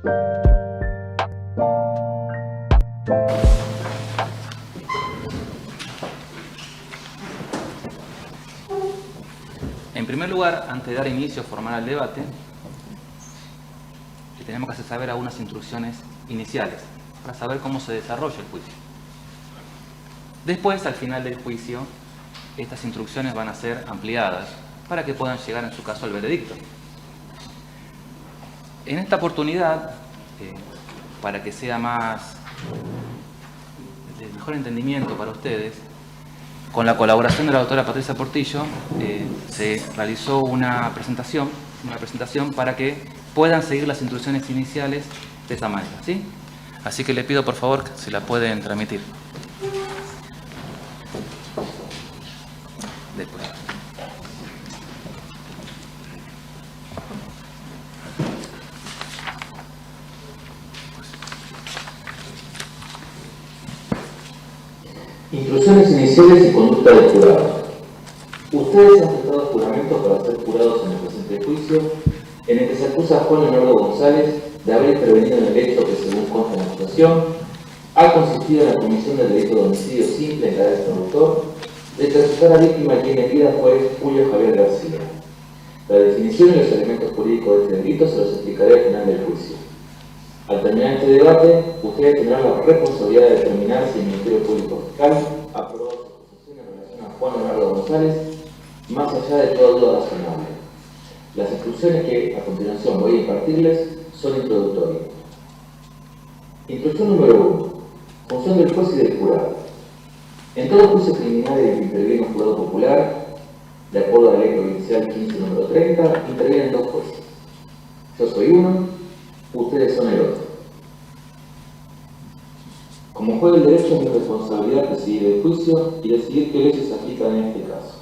En primer lugar, antes de dar inicio formal al debate, le tenemos que hacer saber algunas instrucciones iniciales para saber cómo se desarrolla el juicio. Después, al final del juicio, estas instrucciones van a ser ampliadas para que puedan llegar en su caso al veredicto. En esta oportunidad, para que sea de mejor entendimiento para ustedes, con la colaboración de la doctora Patricia Portillo, se realizó una presentación para que puedan seguir las instrucciones iniciales de esta manera, ¿sí? Así que le pido por favor que se la pueden transmitir. Después. Instrucciones iniciales y conducta del jurado. Ustedes han prestado juramento para ser jurados en el presente juicio, en el que se acusa a Juan Leonardo González de haber intervenido en el hecho que, según consta en la acusación, ha consistido en la comisión del delito de homicidio simple en carácter autor, de que resultara víctima quien herida fue Julio Javier García. La definición y los elementos jurídicos de este delito se los explicaré al final del juicio. Al terminar este debate, ustedes tendrán la responsabilidad de determinar si el Ministerio Público Fiscal ha aprobado su acusación en relación a Juan Leonardo González, más allá de toda duda razonable. Las instrucciones que a continuación voy a impartirles son introductorias. Instrucción número 1. Función del juez y del jurado. En todo juicio criminal en el que interviene un jurado popular, de acuerdo a la Ley Provincial 15 número 30, intervienen dos jueces. Yo soy uno, ustedes son el otro. Como juez del derecho, es mi responsabilidad presidir el juicio y decidir qué leyes se aplican en este caso,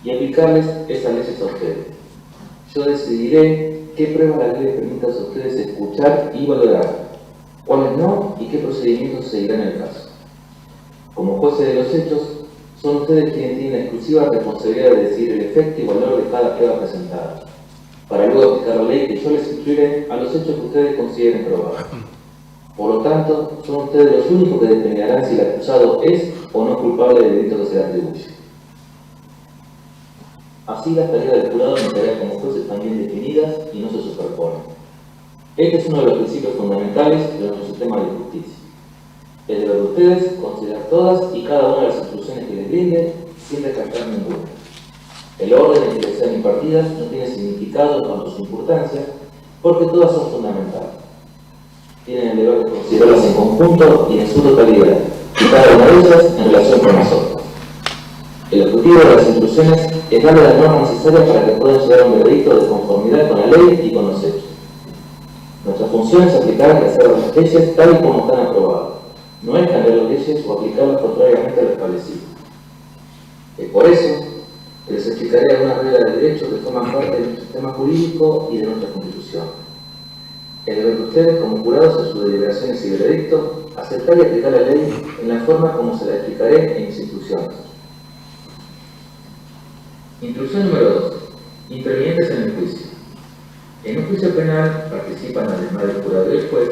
y aplicarles esas leyes a ustedes. Yo decidiré qué pruebas la ley les permita a ustedes escuchar y valorar, cuáles no y qué procedimientos seguirán en el caso. Como jueces de los hechos, son ustedes quienes tienen la exclusiva responsabilidad de decidir el efecto y valor de cada prueba presentada, para luego aplicar la ley que yo les instruiré a los hechos que ustedes consideren probados. Por lo tanto, son ustedes los únicos que determinarán si el acusado es o no culpable del delito que se le atribuye. Así, las tareas del jurado y tareas como jueces están bien definidas y no se superponen. Este es uno de los principios fundamentales de nuestro sistema de justicia. Es deber de ustedes considerar todas y cada una de las instrucciones que les brinden sin descartar ninguna. El orden en que les sean impartidas no tiene significado en cuanto a su importancia, porque todas son fundamentales. Tienen el deber de considerarlas en conjunto y en su totalidad, y cada una de ellas en relación con nosotros. El objetivo de las instrucciones es darle las normas necesarias para que puedan llegar a un veredicto de conformidad con la ley y con los hechos. Nuestra función es aplicar y hacer las leyes tal y como están aprobadas. No es cambiar las leyes o aplicarlas contrariamente a lo establecido. Es por eso que les explicaré algunas reglas de derecho que forman parte de nuestro sistema jurídico y de nuestra Constitución. Es deber de ustedes, como jurados en sus deliberaciones y veredictos, aceptar y aplicar la ley en la forma como se la explicaré en mis instrucciones. Instrucción número 2. Intervinientes en el juicio. En un juicio penal participan, además del jurado y el juez,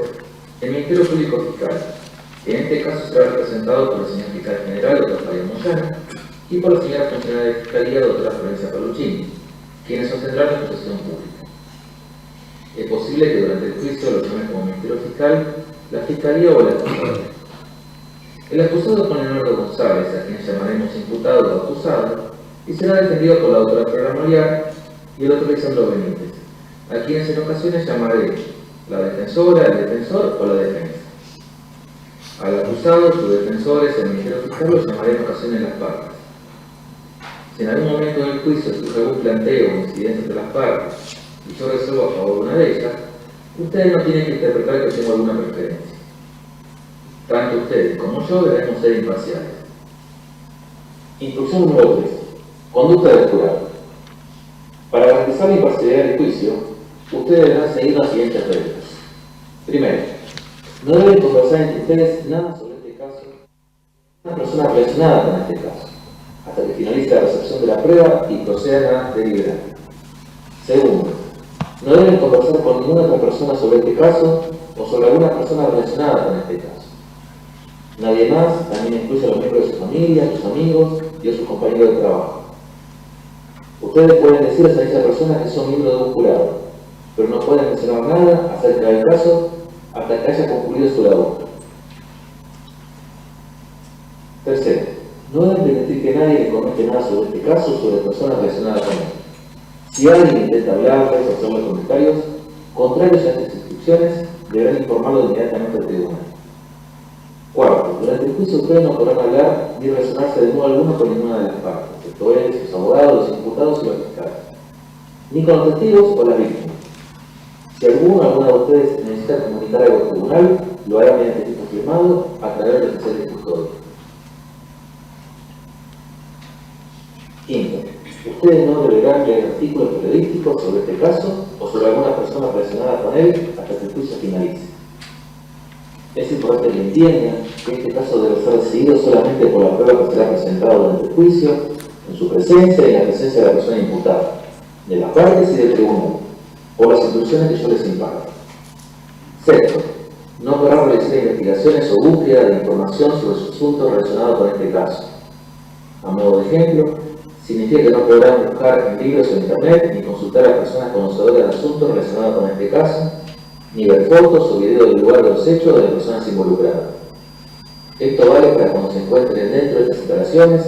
el Ministerio Público Fiscal, que en este caso será representado por el señor fiscal general, doctor Fabio Moyano, y por la señora funcionaria de Fiscalía, doctora Florencia Paluccini, quienes sostendrán la acusación pública. Es posible que durante el juicio lo llamen como Ministerio Fiscal, la Fiscalía o el acusado. El acusado Juan Leonardo González, a quien llamaremos imputado o acusado, y será defendido por la doctora Flora Moriar y el otro Lisandro Benítez, a quienes en ocasiones llamaré la defensora, el defensor o la defensa. Al acusado, sus defensores, el Ministerio Fiscal lo llamaré en ocasiones las partes. Si en algún momento del juicio surge algún planteo o incidencia entre las partes y yo resuelvo a favor de una de ellas, ustedes no tienen que interpretar que tengo alguna preferencia. Tanto ustedes como yo debemos ser imparciales. Instrucción número 3. Conducta del jurado. Para garantizar la imparcialidad del juicio, ustedes deberán seguir las siguientes reglas. Primero, no deben conversar entre ustedes nada sobre este caso, una persona relacionada con este caso, hasta que finalice la recepción de la prueba y procedan a deliberar. Segundo, no deben conversar con ninguna otra persona sobre este caso o sobre alguna persona relacionada con este caso. Nadie más también incluye a los miembros de su familia, sus amigos y a sus compañeros de trabajo. Ustedes pueden decirles a esa persona que son miembros de un jurado, pero no pueden mencionar nada acerca del caso hasta que haya concluido su labor. Tercero, no deben permitir que nadie le comente nada sobre este caso o sobre personas relacionadas con él. Si alguien intenta hablarles o hacerle comentarios contrarios a estas instrucciones, deberán informarlo inmediatamente al tribunal. Cuarto, durante el juicio ustedes no podrán hablar ni relacionarse de modo alguno con ninguna de las partes, excepto ellos, los abogados, los imputados y los fiscales, ni con los testigos o las víctimas. Si alguna de ustedes necesita comunicar algo al tribunal, lo hará mediante texto firmado a través del oficial de custodia. Quinto, ustedes no deberán leer artículos periodísticos sobre este caso o sobre alguna persona relacionada con él hasta que el juicio finalice. Es importante que entiendan que este caso debe ser decidido solamente por la prueba que será presentada durante el juicio, en su presencia y en la presencia de la persona imputada, de las partes y del tribunal, por las instrucciones que yo les imparto. Sexto, no podrán realizar investigaciones o búsqueda de información sobre su asunto relacionado con este caso. A modo de ejemplo, significa que no podrán buscar en libros o en internet ni consultar a personas conocedoras del asunto relacionado con este caso, ni ver fotos o videos del lugar de los hechos o de las personas involucradas. Esto vale para cuando se encuentren dentro de estas instalaciones,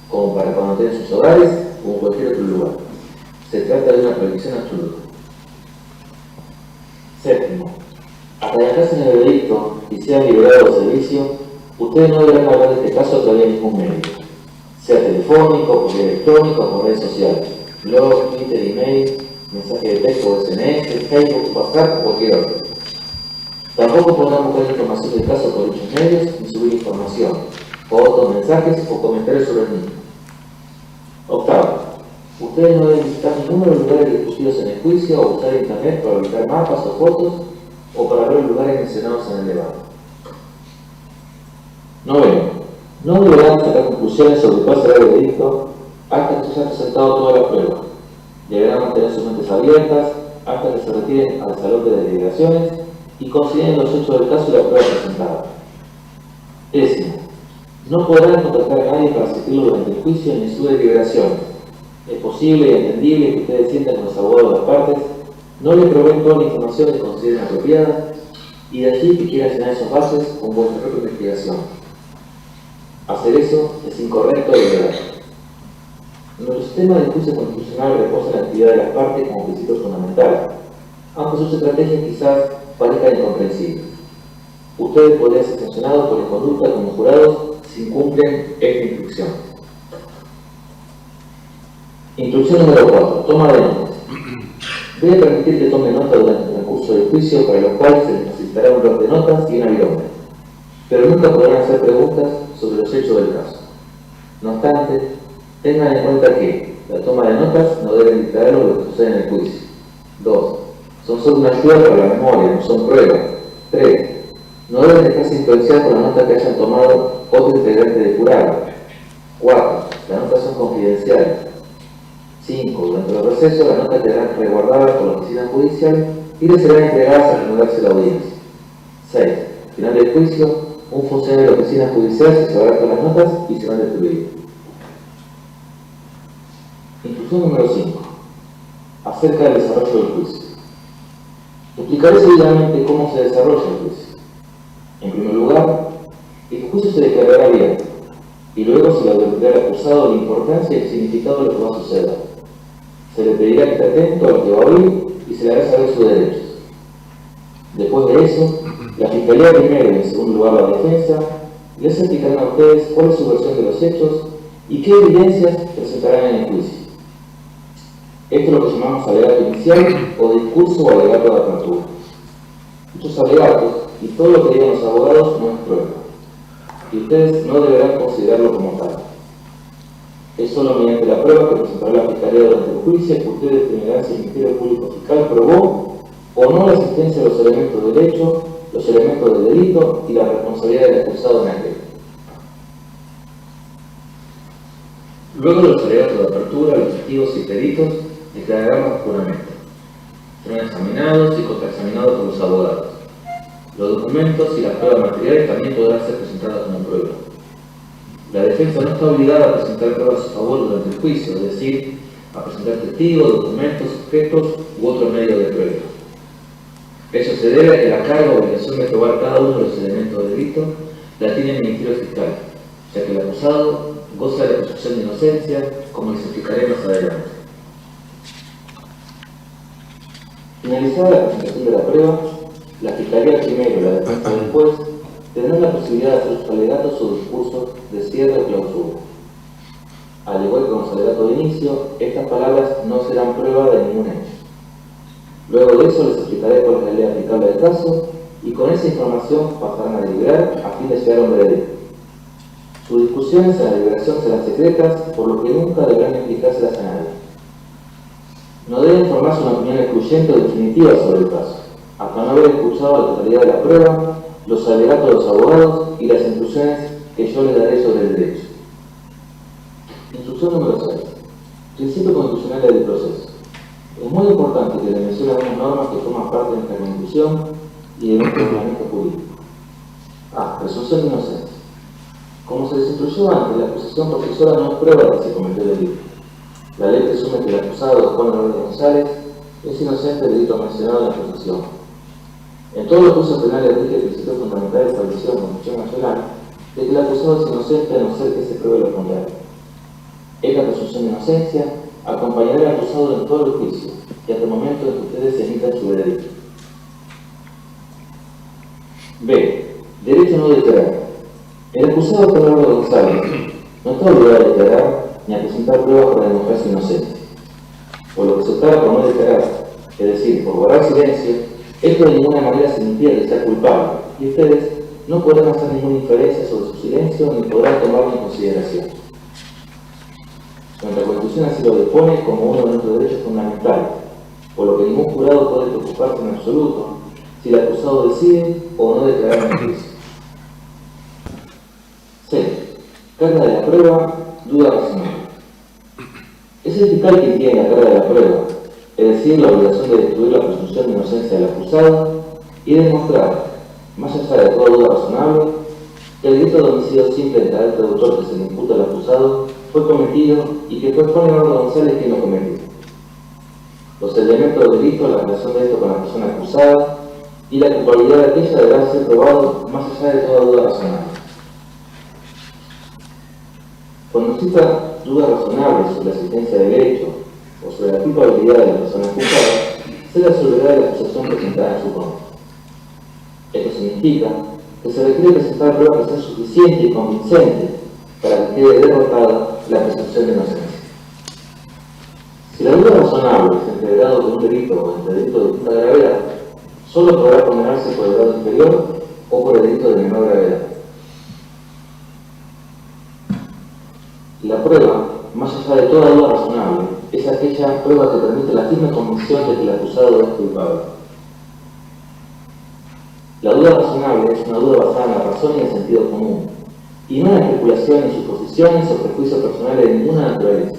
como para cuando estén en sus hogares o en cualquier otro lugar. Se trata de una prohibición absoluta. Séptimo, hasta que alcancen el veredicto y sean liberados del servicio, ustedes no deberán hablar de este caso a través de ningún medio, sea telefónico, correo electrónico o por redes sociales, blog, Twitter, email, mensaje de texto o SMS, Facebook, WhatsApp o cualquier otro. Tampoco podrán buscar información del caso por dichos medios ni subir información, fotos, mensajes o comentarios sobre el mismo. Octavo, ustedes no deben visitar ninguno de los lugares discutidos en el juicio o usar internet para ubicar mapas o fotos o para ver los lugares mencionados en el debate. Noveno, no deberán sacar conclusiones sobre cuál será el veredicto hasta que se haya presentado toda la prueba. Deberán mantener sus mentes abiertas hasta que se retiren al salón de deliberaciones y consideren los hechos del caso y la prueba presentada. Décimo, no podrán contactar a nadie para asistirlo durante el juicio ni su deliberación. Es posible y entendible que ustedes sientan con los abogados de las partes, no les proveen toda la información que consideren apropiada y de allí que quieran llenar esos bases con vuestra propia investigación. Hacer eso es incorrecto y ilegal. Nuestro sistema de juicio constitucional reposa en la actividad de las partes como principio fundamental, aunque sus estrategias quizás parezcan incomprensibles. Ustedes podrían ser sancionados por inconducta como jurados si incumplen esta instrucción. Instrucción número 4. Toma de notas. Voy a permitir que tome nota durante el transcurso del juicio, para lo cual se les necesitará un bloc de notas y una virome, pero nunca podrán hacer preguntas sobre los hechos del caso. No obstante, tengan en cuenta que la toma de notas no debe dictar lo que sucede en el juicio. 2. Son solo una ayuda para la memoria, no son pruebas. 3. No deben dejarse influenciar por la nota que hayan tomado otro integrante del jurado. 4. Las notas son confidenciales. 5. Durante los recesos, las notas quedarán resguardadas por la oficina judicial y les serán entregadas al reanudarse la audiencia. 6. Al final del juicio, un funcionario de la oficina judicial se llevará todas las notas y serán destruidas. Instrucción número 5. Acerca del desarrollo del juicio. Explicaré seguidamente cómo se desarrolla el juicio. En primer lugar, el juicio se declarará abierto y luego se le advertirá al acusado de la importancia y el significado de lo que va a suceder. Se le pedirá que esté atento a lo que va a oír y se le hará saber sus derechos. Después de eso, la Fiscalía primero y en segundo lugar la defensa les explicarán a ustedes cuál es su versión de los hechos y qué evidencias presentarán en el juicio. Esto es lo que llamamos alegato inicial o discurso o alegato de apertura. Dichos alegatos y todo lo que digan los abogados no es prueba, y ustedes no deberán considerarlo como tal. Es solo mediante la prueba que presentará la Fiscalía durante el juicio que ustedes determinarán si el Ministerio Público Fiscal probó o no la existencia de los elementos del hecho, los elementos del delito y la responsabilidad del acusado en aquel. Luego de los alegatos de apertura, los testigos y peritos declararán bajo juramento. Serán examinados y contraexaminados por los abogados. Los documentos y las pruebas materiales también podrán ser presentadas como prueba. La defensa no está obligada a presentar pruebas a su favor durante el juicio, es decir, a presentar testigos, documentos, objetos u otro medio de prueba. Eso se debe a que la carga o obligación de probar cada uno de los elementos del delito la tiene el Ministerio Fiscal, ya que el acusado goza de la presunción de inocencia, como les explicaré más adelante. Finalizada la presentación de la prueba, la Fiscalía primero y la defensa después tendrán la posibilidad de hacer sus alegatos o discursos de cierre o clausura. Al igual que con los alegatos de inicio, estas palabras no serán prueba de ningún hecho. Luego de eso les explicaré cuál es la ley aplicable del caso y con esa información pasarán a deliberar a fin de llegar a un veredicto. Sus discusiones en la deliberación serán secretas, por lo que nunca deberán explicárselas a nadie. No deben formarse una opinión excluyente o definitiva sobre el caso, hasta no haber escuchado la totalidad de la prueba, los alegatos de los abogados y las instrucciones que yo les daré sobre el derecho. Instrucción número 6. Principio constitucional del proceso. Es muy importante que le mencione algunas normas que forman parte de nuestra Constitución y de nuestro ordenamiento jurídico. A. Presunción de inocencia. Como se les instruyó antes, la acusación por sí sola no es prueba de que se cometió el delito. La ley presume que el acusado, Juan Manuel González, es inocente del delito mencionado en la acusación. En todos los juicios penales rige el principio fundamental establecido en la Constitución Nacional de que el acusado es inocente a no ser que se pruebe lo contrario. Esta presunción de inocencia acompañará al acusado en todo el juicio y hasta el momento en que ustedes emitan su veredicto. B. Derecho a no declarar. El acusado Juan Manuel González no está obligado a declarar ni a presentar pruebas para demostrar su inocencia. Por lo que se optara por no declarar, es decir, por guardar silencio, esto de ninguna manera significa que sea culpable y ustedes no podrán hacer ninguna inferencia sobre su silencio ni podrán tomarlo en consideración. Nuestra Constitución así lo dispone como uno de nuestros derechos fundamentales, por lo que ningún jurado puede preocuparse en absoluto si el acusado decide o no declarar en el juicio. C. Carga de la prueba, duda razonable. Es el fiscal quien tiene la carga de la prueba, es decir, la obligación de destruir la presunción de inocencia del acusado y demostrar, más allá de toda duda razonable, que el delito de homicidio simple en carácter de autor que se le imputa al acusado fue cometido y que fue Juan Eduardo González quien lo cometió. Los elementos del delito, la relación de esto con la persona acusada y la culpabilidad de aquella deberán ser probados más allá de toda duda razonable. Cuando exista duda razonable sobre la existencia del hecho o sobre la culpabilidad de la persona acusada, se le absolverá de la acusación presentada en su contra. Esto significa que se requiere presentar pruebas que sean suficientes y convincentes para que quede derrotada la presunción de inocencia. Si la duda razonable es entre el grado de un delito o entre delito de distinta gravedad, solo podrá condenarse por el grado inferior o por el delito de menor gravedad. La prueba, más allá de toda duda razonable, es aquella prueba que permite la firme convicción de que el acusado es culpable. La duda razonable es una duda basada en la razón y en el sentido común, y no en especulaciones, suposiciones o prejuicios personales de ninguna naturaleza.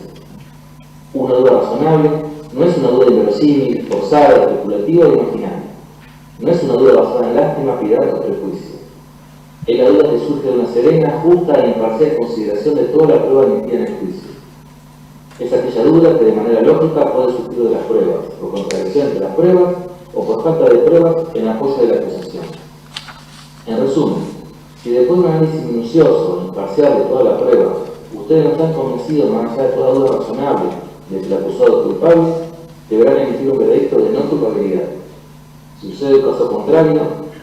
Una duda razonable no es una duda inverosímil, forzada, especulativa o imaginaria. No es una duda basada en lástima, piedad o prejuicio. Es la duda que surge de una serena, justa e imparcial consideración de toda la prueba emitida en el juicio. Es aquella duda que de manera lógica puede surgir de las pruebas, por contradicción entre las pruebas o por falta de pruebas en apoyo de la acusación. En resumen, si después de un análisis minucioso e imparcial de toda la prueba, ustedes no están convencidos más allá de toda duda razonable de que el acusado es culpable, deberán emitir un veredicto de no culpabilidad. Si sucede el caso contrario,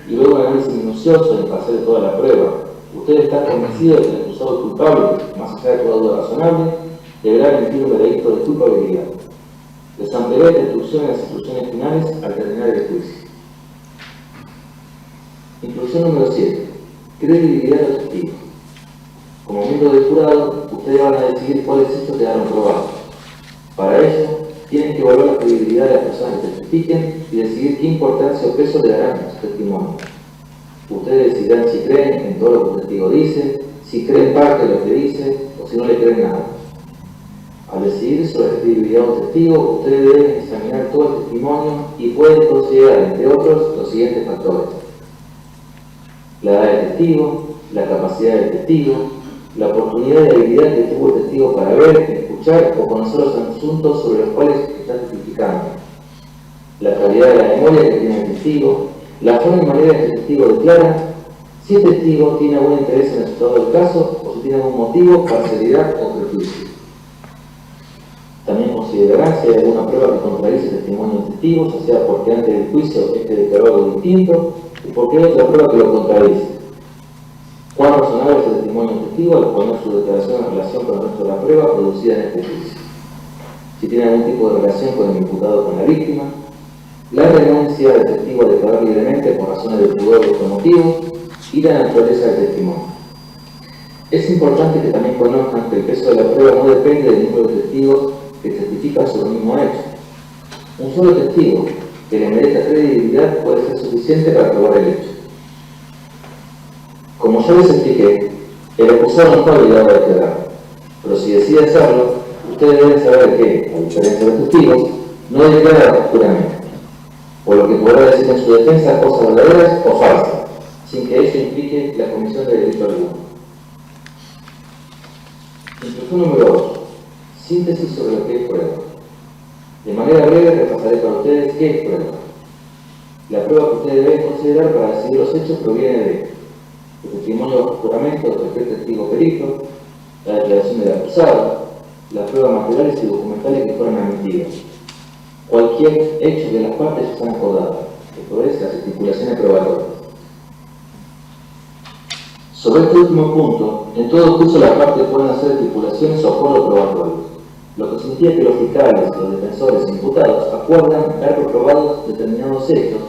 y luego un análisis minucioso e imparcial de toda la prueba, ustedes están convencidos de que el acusado es culpable, más allá de toda duda razonable, deberán emitir un veredicto de culpabilidad. Les ampliaré esta instrucción en las instrucciones finales al terminar el juicio. Instrucción número 7. Credibilidad de los testigos. Como miembro del jurado, ustedes van a decidir cuáles hechos quedaron probados. Para ello, tienen que evaluar la credibilidad de las personas que testifiquen y decidir qué importancia o peso le darán a su testimonio. Ustedes decidirán si creen en todo lo que el testigo dice, si creen parte de lo que dice o si no le creen nada. Al decidir sobre la credibilidad de un testigo, ustedes deben examinar todo el testimonio y pueden considerar, entre otros, los siguientes factores. la edad del testigo, la capacidad del testigo, la oportunidad y habilidad que tuvo el testigo para ver, escuchar o conocer los asuntos sobre los cuales está testificando, la calidad de la memoria que tiene el testigo, la forma y manera que el testigo declara, si el testigo tiene algún interés en el resultado del caso o si tiene algún motivo, parcialidad o prejuicio. También considerarán si hay alguna prueba que contradice el testimonio del testigo, ya sea porque antes del juicio este declaró algo distinto y porque hay otra prueba que lo contradice. Cuán razonable es el testimonio del testigo al poner su declaración en relación con el resto de la prueba producida en este juicio. Si tiene algún tipo de relación con el imputado o con la víctima, la renuncia del testigo a declarar libremente por razones de pudor o otro motivo y la naturaleza del testimonio. Es importante que también conozcan que el peso de la prueba no depende del número de testigos que testifican sobre el mismo hecho. Un solo testigo que le merezca credibilidad puede ser suficiente para probar el hecho. Como ya les expliqué, el acusado no está obligado a declarar, pero si decide hacerlo, ustedes deben saber que, a diferencia de los testigos, no declara oscuramente, por lo que podrá decir en su defensa cosas verdaderas o falsas, sin que ello implique la comisión de delito alguno. Instrucción número 8. Síntesis sobre lo que es prueba. De manera breve repasaré para ustedes qué es prueba. La prueba que ustedes deben considerar para decidir los hechos proviene de el testimonio bajo juramento de cualquier testigo perito, la declaración del acusado, las pruebas materiales y documentales que fueron admitidas, cualquier hecho que las partes ya están acordadas, esto es, las estipulaciones probatorias. Sobre este último punto, en todo curso las partes pueden hacer estipulaciones o acuerdos probatorios, lo que significa que los fiscales, los defensores e imputados acuerdan ver probados determinados hechos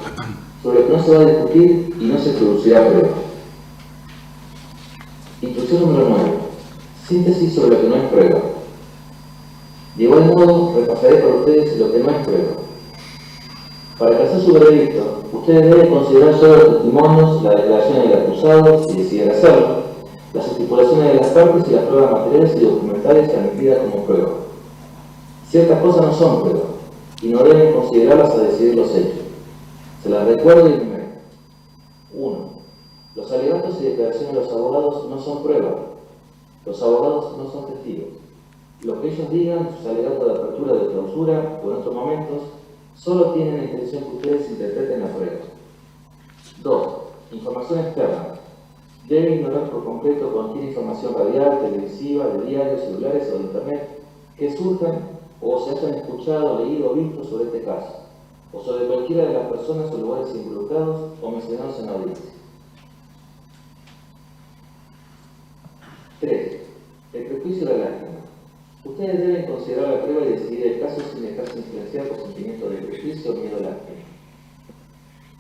sobre los que no se va a discutir y no se producirá prueba. Instrucción número 9. Síntesis sobre lo que no es prueba. De igual modo, repasaré para ustedes lo que no es prueba. Para alcanzar su veredicto, ustedes deben considerar solo los testimonios, la declaración del acusado, si deciden hacerlo, las estipulaciones de las partes y las pruebas materiales y documentales admitidas como prueba. Ciertas cosas no son prueba, y no deben considerarlas a decidir los hechos. Se las recuerdo y enumero. 1. Los alegatos y declaraciones de los abogados no son prueba. Los abogados no son testigos. Lo que ellos digan, sus alegatos de apertura, de clausura o en otros momentos, solo tienen la intención que ustedes interpreten la prueba. 2. Información externa. Debe ignorar por completo cualquier información radial, televisiva, de diarios, celulares o de internet que surjan o se hayan escuchado, leído o visto sobre este caso, o sobre cualquiera de las personas o lugares involucrados o mencionados en la audiencia. 3. El prejuicio de la lástima. Ustedes deben considerar la prueba y decidir el caso sin dejarse influenciar por sentimientos de prejuicio o miedo a lástima.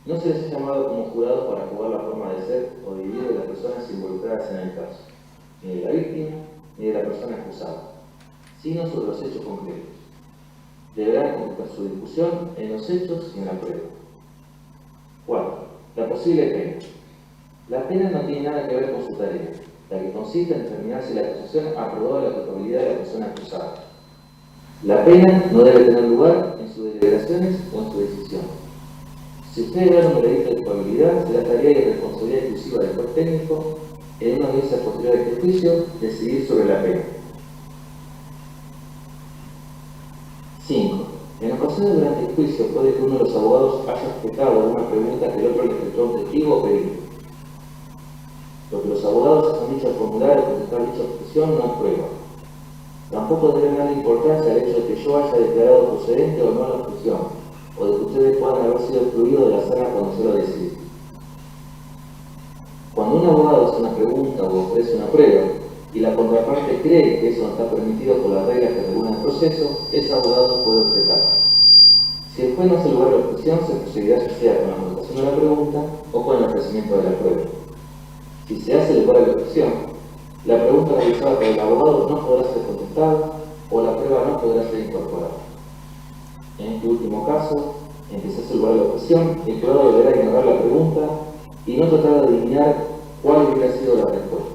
No se les ha llamado como jurado para jugar la forma de ser o de vivir de las personas involucradas en el caso, ni de la víctima ni de la persona acusada, sino sobre los hechos concretos. Deberán concretar su discusión en los hechos y en la prueba. 4. La posible pena. La pena no tiene nada que ver con su tarea, la que consiste en determinar si la acusación aprobó la culpabilidad de la persona acusada. La pena no debe tener lugar en sus deliberaciones o en su decisión. Si ustedes dan un veredicto de culpabilidad, será tarea y responsabilidad exclusiva del juez técnico en una audiencia posterior de este juicio decidir sobre la pena. 5. En ocasiones durante el juicio puede que uno de los abogados haya objetado alguna pregunta que el otro le efectuó a un testigo o perito. Lo que los abogados han dicho al formular o contestar dicha objeción no es prueba. Tampoco deben darle importancia al hecho de que yo haya declarado procedente o no la objeción, o de que ustedes puedan haber sido excluidos de la sala cuando se lo decide. Cuando un abogado hace una pregunta o ofrece una prueba, y la contraparte cree que eso no está permitido por las reglas que regulan el proceso, ese abogado puede objetar. Si el juez no hace lugar a la objeción, se procederá ya sea con la anotación de la pregunta o con el ofrecimiento de la prueba. Si se hace lugar a la objeción, la pregunta realizada por el abogado no podrá ser contestada o la prueba no podrá ser incorporada. En este último caso, en que se hace lugar a la objeción, el jurado deberá ignorar la pregunta y no tratar de adivinar cuál hubiera sido la respuesta.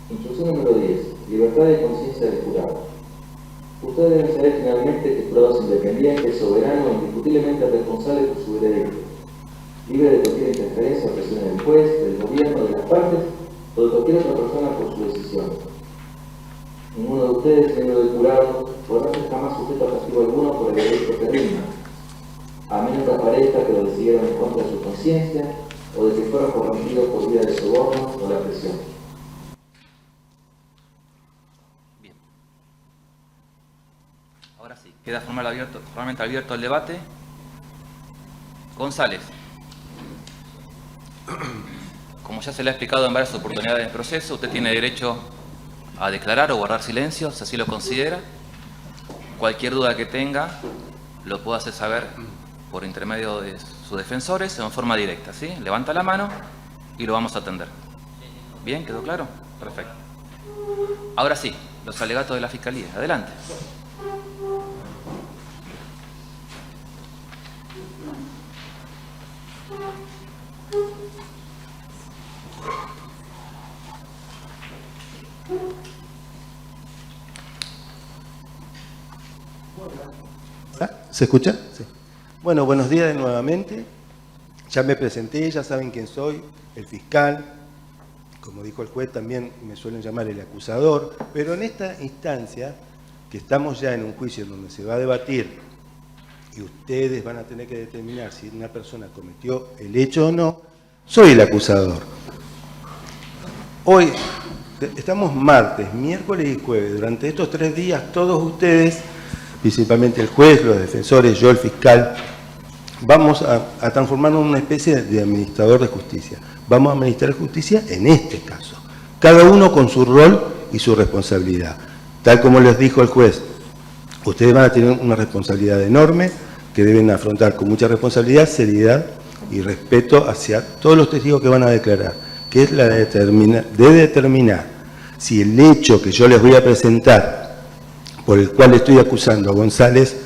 Instrucción número 10. Libertad de conciencia del jurado. Ustedes deben saber finalmente que el jurado es independiente, soberano e indiscutiblemente responsable por su veredicto. libre de cualquier interferencia o presión del juez, del gobierno, de las partes o de cualquier otra persona por su decisión. Ninguno de ustedes, miembro del jurado, podrá ser jamás sujeto a castigo alguno por el veredicto que rinda, a menos que aparezca que lo decidieron en contra de su conciencia o de que fueron corrompidos por vía de soborno o la presión. Bien. Ahora sí, queda formalmente abierto el debate. González. Como ya se le ha explicado en varias oportunidades del proceso, usted tiene derecho a declarar o guardar silencio, si así lo considera. Cualquier duda que tenga, lo puede hacer saber por intermedio de sus defensores en forma directa, ¿sí? Levanta la mano y lo vamos a atender. ¿Bien? ¿Quedó claro? Perfecto. Ahora sí, los alegatos de la Fiscalía. Adelante. ¿Se escucha? Sí. Bueno, buenos días nuevamente. Ya me presenté, ya saben quién soy, el fiscal. Como dijo el juez, también me suelen llamar el acusador. Pero en esta instancia, que estamos ya en un juicio donde se va a debatir y ustedes van a tener que determinar si una persona cometió el hecho o no, soy el acusador. Hoy estamos martes, miércoles y jueves. Durante estos 3 días, todos ustedes, principalmente el juez, los defensores, yo el fiscal, vamos a transformarnos en una especie de administrador de justicia. Vamos a administrar justicia en este caso, cada uno con su rol y su responsabilidad. Tal como les dijo el juez, ustedes van a tener una responsabilidad enorme que deben afrontar con mucha responsabilidad, seriedad y respeto hacia todos los testigos que van a declarar, que es la de determinar si el hecho que yo les voy a presentar, por el cual estoy acusando a González,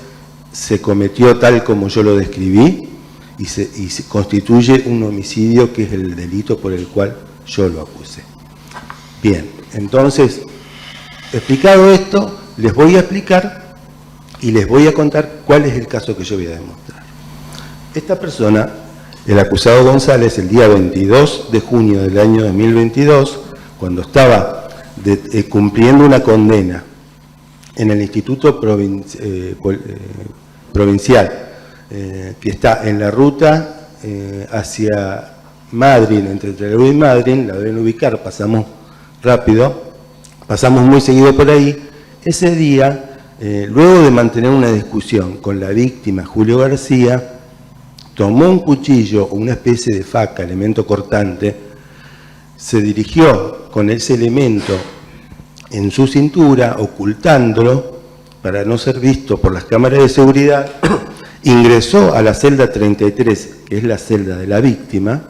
se cometió tal como yo lo describí y se constituye un homicidio, que es el delito por el cual yo lo acusé. Bien, entonces, explicado esto, les voy a explicar y les voy a contar cuál es el caso que yo voy a demostrar. Esta persona, el acusado González, el día 22 de junio del año 2022, cuando estaba cumpliendo una condena en el Instituto Provincial, que está en la ruta hacia Madryn, entre Trelew y Madryn, la deben ubicar, pasamos rápido, pasamos muy seguido por ahí. Ese día, luego de mantener una discusión con la víctima, Julio García, tomó un cuchillo o una especie de faca, elemento cortante, se dirigió con ese elemento en su cintura, ocultándolo para no ser visto por las cámaras de seguridad, ingresó a la celda 33, que es la celda de la víctima,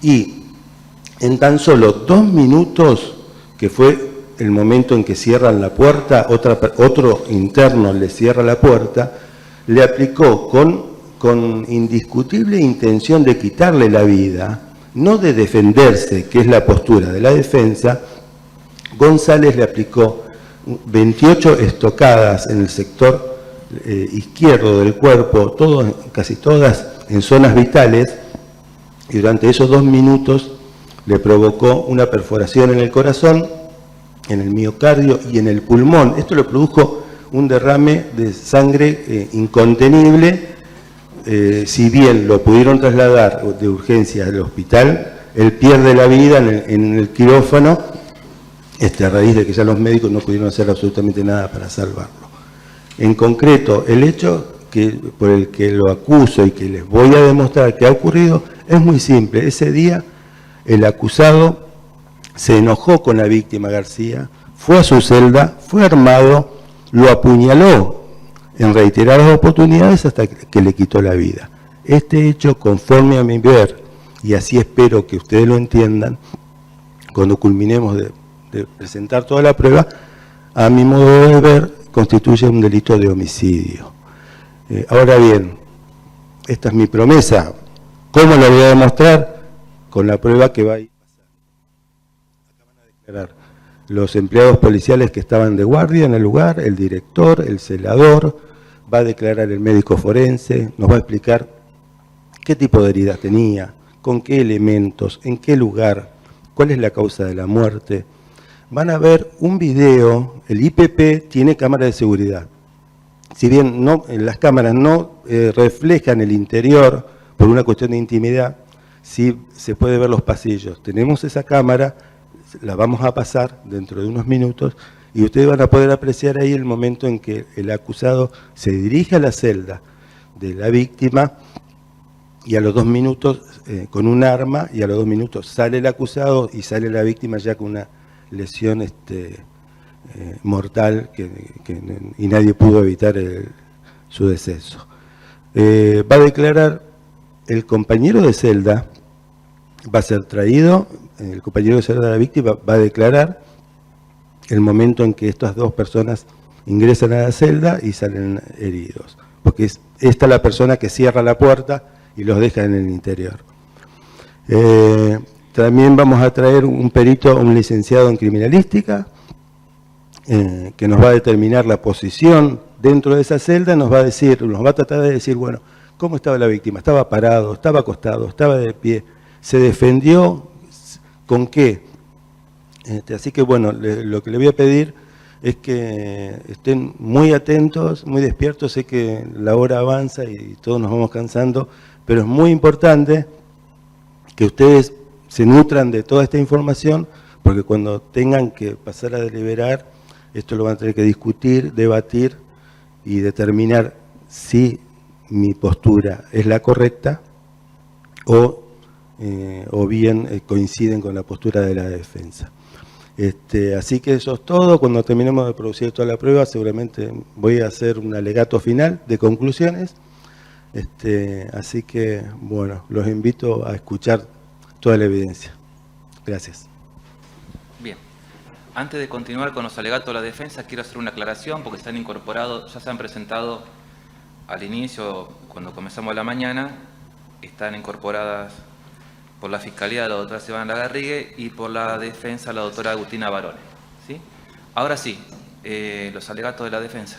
y en tan solo 2 minutos, que fue el momento en que cierran la puerta, otro interno le cierra la puerta, le aplicó con indiscutible intención de quitarle la vida, no de defenderse, que es la postura de la defensa. González le aplicó 28 estocadas en el sector izquierdo del cuerpo, casi todas en zonas vitales, y durante esos 2 minutos le provocó una perforación en el corazón, en el miocardio y en el pulmón. Esto le produjo un derrame de sangre incontenible. Si bien lo pudieron trasladar de urgencia al hospital, él pierde la vida en el quirófano, a raíz de que ya los médicos no pudieron hacer absolutamente nada para salvarlo. En concreto, el hecho por el que lo acuso y que les voy a demostrar que ha ocurrido es muy simple. Ese día el acusado se enojó con la víctima García, fue a su celda, fue armado, lo apuñaló en reiteradas oportunidades hasta que le quitó la vida. Este hecho, conforme a mi ver, y así espero que ustedes lo entiendan, cuando culminemos de presentar toda la prueba, a mi modo de ver, constituye un delito de homicidio. Ahora bien, esta es mi promesa. ¿Cómo la voy a demostrar? Con la prueba que va a ir pasando. Acá van a declarar los empleados policiales que estaban de guardia en el lugar, el director, el celador, va a declarar el médico forense, nos va a explicar qué tipo de heridas tenía, con qué elementos, en qué lugar, cuál es la causa de la muerte. Van a ver un video, el IPP tiene cámara de seguridad. Si bien las cámaras no reflejan el interior por una cuestión de intimidad, sí se puede ver los pasillos. Tenemos esa cámara, la vamos a pasar dentro de unos minutos y ustedes van a poder apreciar ahí el momento en que el acusado se dirige a la celda de la víctima y a los 2 minutos con un arma, y a los 2 minutos sale el acusado y sale la víctima ya con una lesión mortal y nadie pudo evitar su deceso. Va a declarar el compañero de celda, va a ser traído, el compañero de celda de la víctima va a declarar el momento en que estas 2 personas ingresan a la celda y salen heridos, porque es esta la persona que cierra la puerta y los deja en el interior. También vamos a traer un perito, un licenciado en criminalística, que nos va a determinar la posición dentro de esa celda, nos va a tratar de decir, bueno, ¿cómo estaba la víctima? ¿Estaba parado? ¿Estaba acostado? ¿Estaba de pie? ¿Se defendió? ¿Con qué? Así que bueno, lo que le voy a pedir es que estén muy atentos, muy despiertos. Sé que la hora avanza y todos nos vamos cansando, pero es muy importante que ustedes se nutran de toda esta información, porque cuando tengan que pasar a deliberar, esto lo van a tener que discutir, debatir y determinar si mi postura es la correcta o bien coinciden con la postura de la defensa. Así que eso es todo. Cuando terminemos de producir toda la prueba, seguramente voy a hacer un alegato final de conclusiones. Así que, bueno, los invito a escuchar toda la evidencia. Gracias. Bien. Antes de continuar con los alegatos de la defensa, quiero hacer una aclaración porque están incorporados, ya se han presentado al inicio, cuando comenzamos la mañana, están incorporadas por la Fiscalía la doctora Silvana Lagarrigue y por la defensa la doctora Agustina Barone. ¿Sí? Ahora sí, los alegatos de la defensa.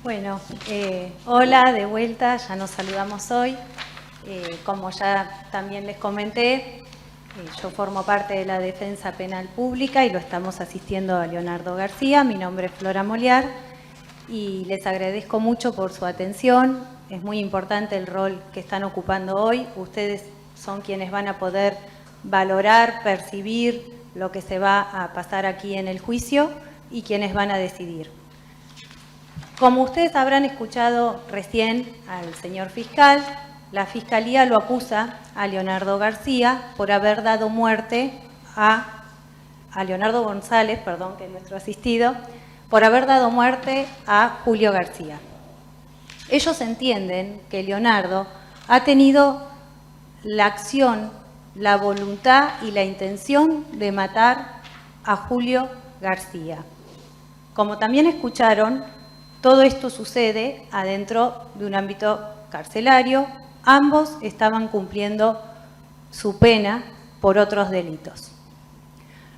Bueno, hola, de vuelta, ya nos saludamos hoy. Como ya también les comenté, yo formo parte de la Defensa Penal Pública y lo estamos asistiendo a Leonardo García. Mi nombre es Flora Moliar y les agradezco mucho por su atención. Es muy importante el rol que están ocupando hoy. Ustedes son quienes van a poder valorar, percibir lo que se va a pasar aquí en el juicio y quienes van a decidir. Como ustedes habrán escuchado recién al señor fiscal, la Fiscalía lo acusa a Leonardo García por haber dado muerte a Leonardo González, perdón, que es nuestro asistido, por haber dado muerte a Julio García. Ellos entienden que Leonardo ha tenido la acción, la voluntad y la intención de matar a Julio García. Como también escucharon, todo esto sucede adentro de un ámbito carcelario. Ambos estaban cumpliendo su pena por otros delitos.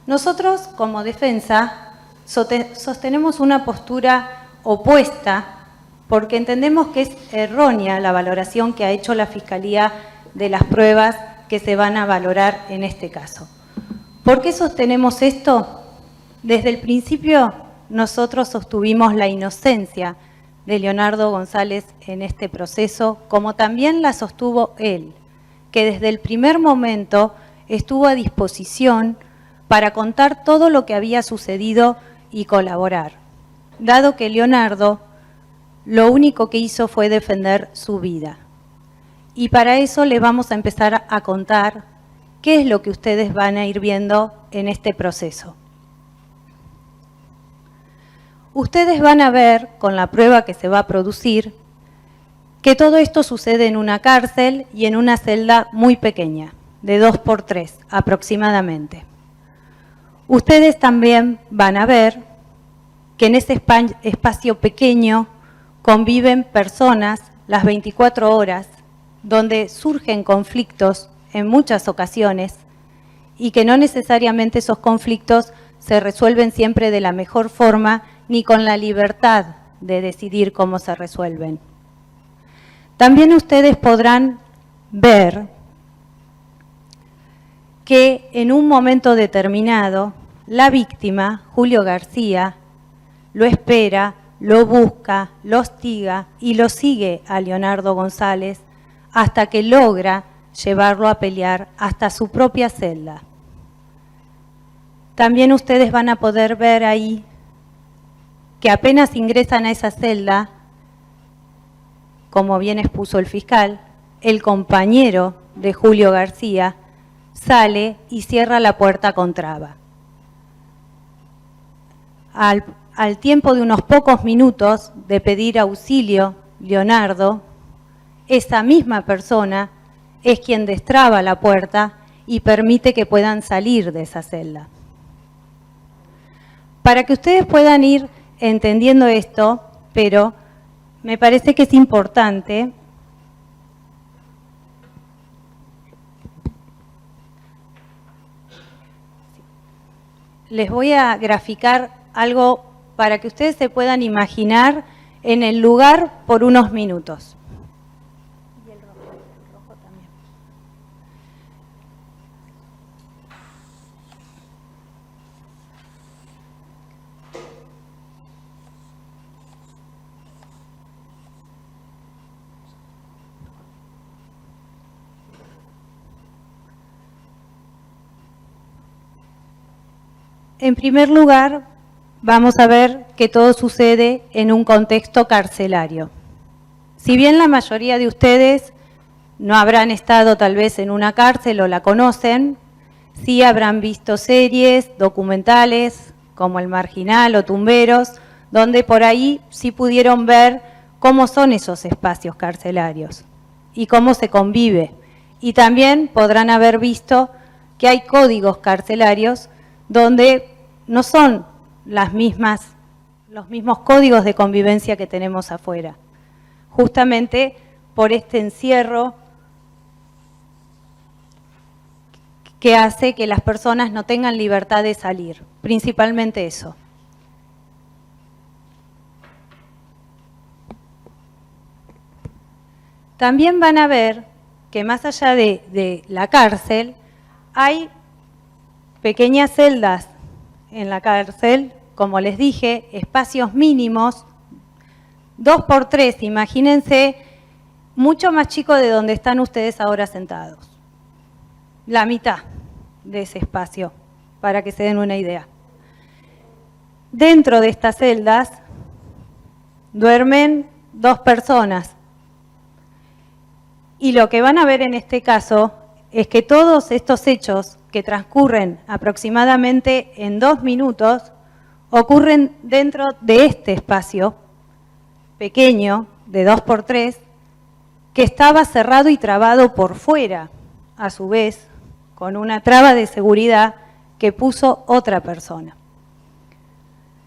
Nosotros, como defensa, sostenemos una postura opuesta porque entendemos que es errónea la valoración que ha hecho la Fiscalía de las pruebas que se van a valorar en este caso. ¿Por qué sostenemos esto? Desde el principio nosotros sostuvimos la inocencia de Leonardo González en este proceso, como también la sostuvo él, que desde el primer momento estuvo a disposición para contar todo lo que había sucedido y colaborar, dado que Leonardo lo único que hizo fue defender su vida. Y para eso les vamos a empezar a contar qué es lo que ustedes van a ir viendo en este proceso. Ustedes van a ver, con la prueba que se va a producir, que todo esto sucede en una cárcel y en una celda muy pequeña, de 2x3 aproximadamente. Ustedes también van a ver que en ese espacio pequeño conviven personas las 24 horas, donde surgen conflictos en muchas ocasiones y que no necesariamente esos conflictos se resuelven siempre de la mejor forma ni con la libertad de decidir cómo se resuelven. También ustedes podrán ver que en un momento determinado la víctima, Julio García, lo espera, lo busca, lo hostiga y lo sigue a Leonardo González hasta que logra llevarlo a pelear hasta su propia celda. También ustedes van a poder ver ahí que apenas ingresan a esa celda, como bien expuso el fiscal, el compañero de Julio García sale y cierra la puerta con traba. Al tiempo de unos pocos minutos de pedir auxilio, Leonardo, esa misma persona es quien destraba la puerta y permite que puedan salir de esa celda. Para que ustedes puedan ir entendiendo esto, pero me parece que es importante les voy a graficar algo para que ustedes se puedan imaginar en el lugar por unos minutos. Y el rojo también. En primer lugar, vamos a ver que todo sucede en un contexto carcelario. Si bien la mayoría de ustedes no habrán estado tal vez en una cárcel o la conocen, sí habrán visto series, documentales como El Marginal o Tumberos, donde por ahí sí pudieron ver cómo son esos espacios carcelarios y cómo se convive. Y también podrán haber visto que hay códigos carcelarios donde no son los mismos códigos de convivencia que tenemos afuera. Justamente por este encierro que hace que las personas no tengan libertad de salir, principalmente eso. También van a ver que más allá de la cárcel, hay pequeñas celdas en la cárcel, como les dije, espacios mínimos, 2x3, imagínense, mucho más chico de donde están ustedes ahora sentados. La mitad de ese espacio, para que se den una idea. Dentro de estas celdas duermen 2 personas. Y lo que van a ver en este caso es que todos estos hechos que transcurren aproximadamente en 2 minutos ocurren dentro de este espacio pequeño de 2x3 que estaba cerrado y trabado por fuera, a su vez, con una traba de seguridad que puso otra persona.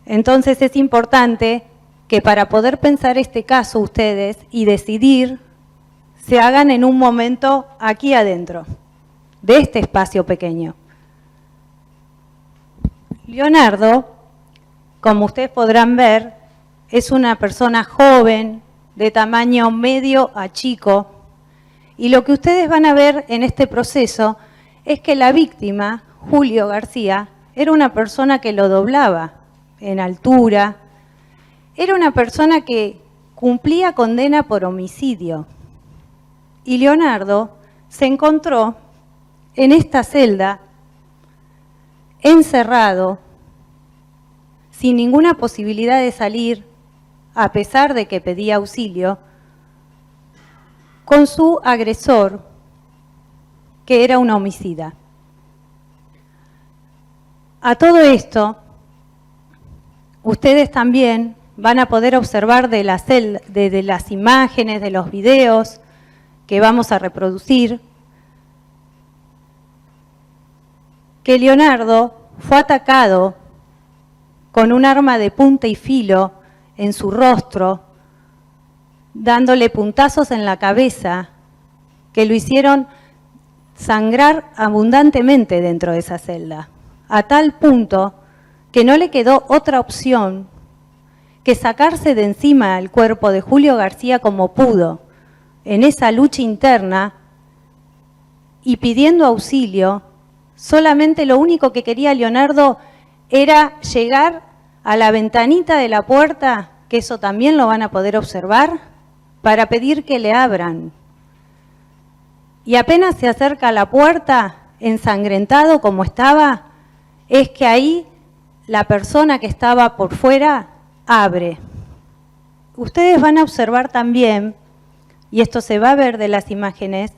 Entonces es importante que para poder pensar este caso ustedes y decidir, se hagan en un momento aquí adentro, de este espacio pequeño. Leonardo, como ustedes podrán ver, es una persona joven, de tamaño medio a chico, y lo que ustedes van a ver en este proceso es que la víctima, Julio García, era una persona que lo doblaba en altura, era una persona que cumplía condena por homicidio. Y Leonardo se encontró en esta celda, encerrado, sin ninguna posibilidad de salir, a pesar de que pedía auxilio, con su agresor, que era un homicida. A todo esto, ustedes también van a poder observar de las imágenes, de los videos que vamos a reproducir, que Leonardo fue atacado con un arma de punta y filo en su rostro, dándole puntazos en la cabeza que lo hicieron sangrar abundantemente dentro de esa celda, a tal punto que no le quedó otra opción que sacarse de encima el cuerpo de Julio García como pudo, en esa lucha interna y pidiendo auxilio. Solamente lo único que quería Leonardo era llegar a la ventanita de la puerta, que eso también lo van a poder observar, para pedir que le abran. Y apenas se acerca a la puerta, ensangrentado como estaba, es que ahí la persona que estaba por fuera abre. Ustedes van a observar también, y esto se va a ver de las imágenes,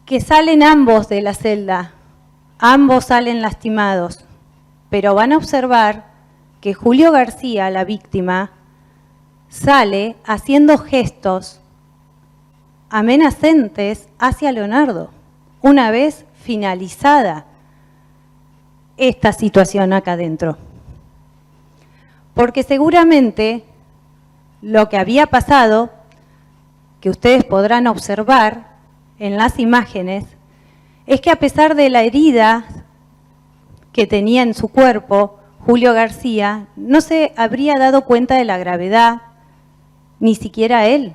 que salen ambos de la celda, ambos salen lastimados, pero van a observar que Julio García, la víctima, sale haciendo gestos amenazantes hacia Leonardo, una vez finalizada esta situación acá adentro. Porque seguramente lo que había pasado, que ustedes podrán observar en las imágenes, es que a pesar de la herida que tenía en su cuerpo, Julio García no se habría dado cuenta de la gravedad, ni siquiera él.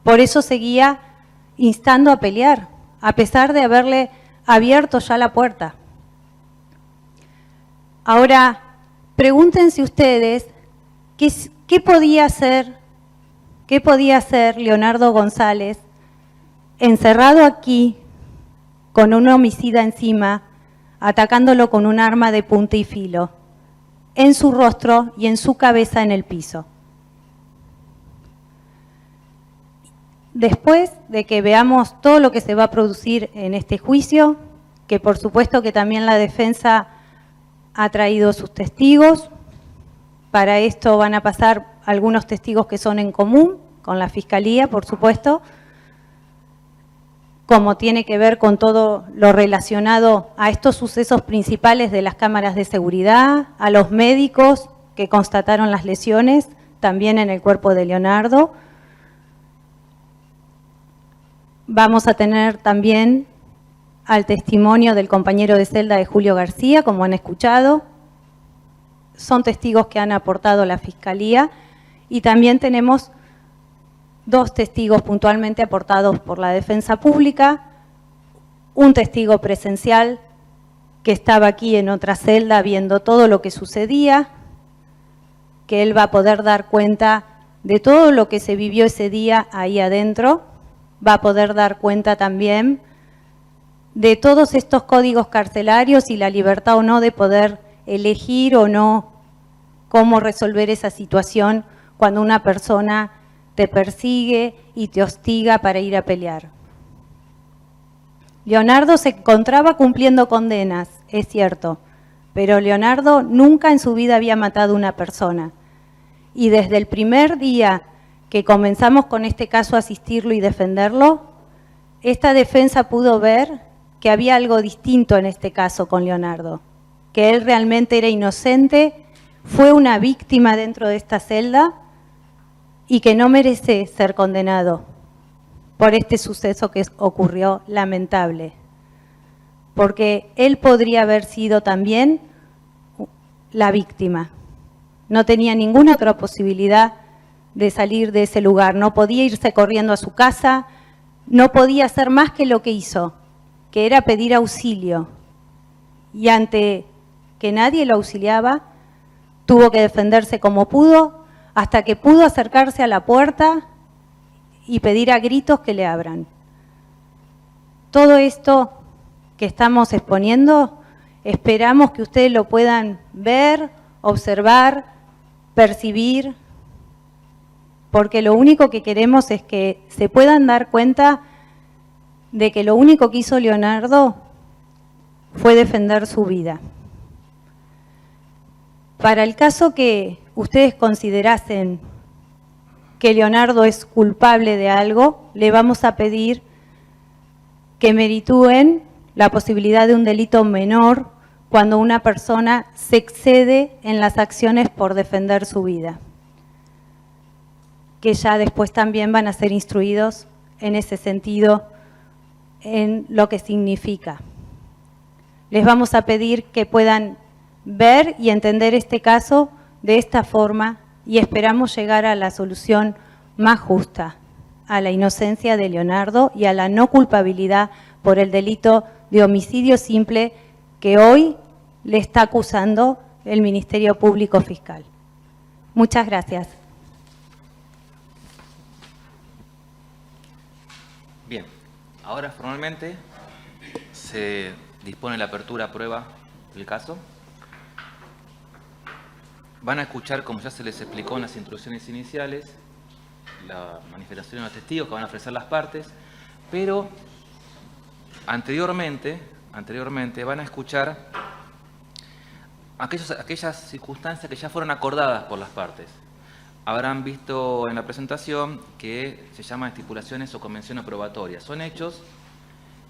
Por eso seguía instando a pelear, a pesar de haberle abierto ya la puerta. Ahora, pregúntense ustedes, ¿qué podía hacer Leonardo González encerrado aquí, con un homicida encima, atacándolo con un arma de punta y filo, en su rostro y en su cabeza en el piso? Después de que veamos todo lo que se va a producir en este juicio, que por supuesto que también la defensa ha traído sus testigos, para esto van a pasar algunos testigos que son en común con la Fiscalía, por supuesto, como tiene que ver con todo lo relacionado a estos sucesos principales de las cámaras de seguridad, a los médicos que constataron las lesiones, también en el cuerpo de Leonardo. Vamos a tener también al testimonio del compañero de celda de Julio García, como han escuchado. Son testigos que han aportado la Fiscalía y también tenemos 2 testigos puntualmente aportados por la Defensa Pública, un testigo presencial que estaba aquí en otra celda viendo todo lo que sucedía, que él va a poder dar cuenta de todo lo que se vivió ese día ahí adentro, va a poder dar cuenta también de todos estos códigos carcelarios y la libertad o no de poder elegir o no cómo resolver esa situación cuando una persona te persigue y te hostiga para ir a pelear. Leonardo se encontraba cumpliendo condenas, es cierto, pero Leonardo nunca en su vida había matado a una persona. Y desde el primer día que comenzamos con este caso a asistirlo y defenderlo, esta defensa pudo ver que había algo distinto en este caso con Leonardo, que él realmente era inocente, fue una víctima dentro de esta celda y que no merece ser condenado por este suceso que ocurrió lamentable. Porque él podría haber sido también la víctima. No tenía ninguna otra posibilidad de salir de ese lugar. No podía irse corriendo a su casa, no podía hacer más que lo que hizo, que era pedir auxilio. Y ante que nadie lo auxiliaba, tuvo que defenderse como pudo, hasta que pudo acercarse a la puerta y pedir a gritos que le abran. Todo esto que estamos exponiendo, esperamos que ustedes lo puedan ver, observar, percibir, porque lo único que queremos es que se puedan dar cuenta de que lo único que hizo Leonardo fue defender su vida. Para el caso que ustedes considerasen que Leonardo es culpable de algo, le vamos a pedir que meritúen la posibilidad de un delito menor cuando una persona se excede en las acciones por defender su vida, que ya después también van a ser instruidos en ese sentido en lo que significa. Les vamos a pedir que puedan ver y entender este caso de esta forma y esperamos llegar a la solución más justa, a la inocencia de Leonardo y a la no culpabilidad por el delito de homicidio simple que hoy le está acusando el Ministerio Público Fiscal. Muchas gracias. Bien, ahora formalmente se dispone la apertura a prueba del caso. Van a escuchar, como ya se les explicó en las instrucciones iniciales, la manifestación de los testigos que van a ofrecer las partes, pero anteriormente van a escuchar aquellas circunstancias que ya fueron acordadas por las partes. Habrán visto en la presentación que se llaman estipulaciones o convenciones probatorias. Son hechos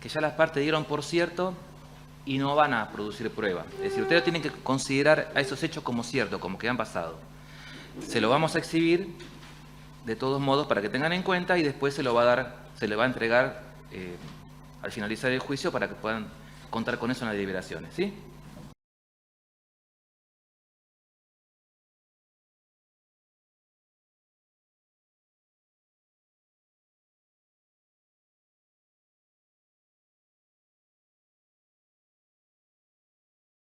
que ya las partes dieron por cierto y no van a producir prueba. Es decir, ustedes tienen que considerar a esos hechos como ciertos, como que han pasado. Se lo vamos a exhibir de todos modos para que tengan en cuenta y después se le va a entregar al finalizar el juicio para que puedan contar con eso en las deliberaciones, ¿sí?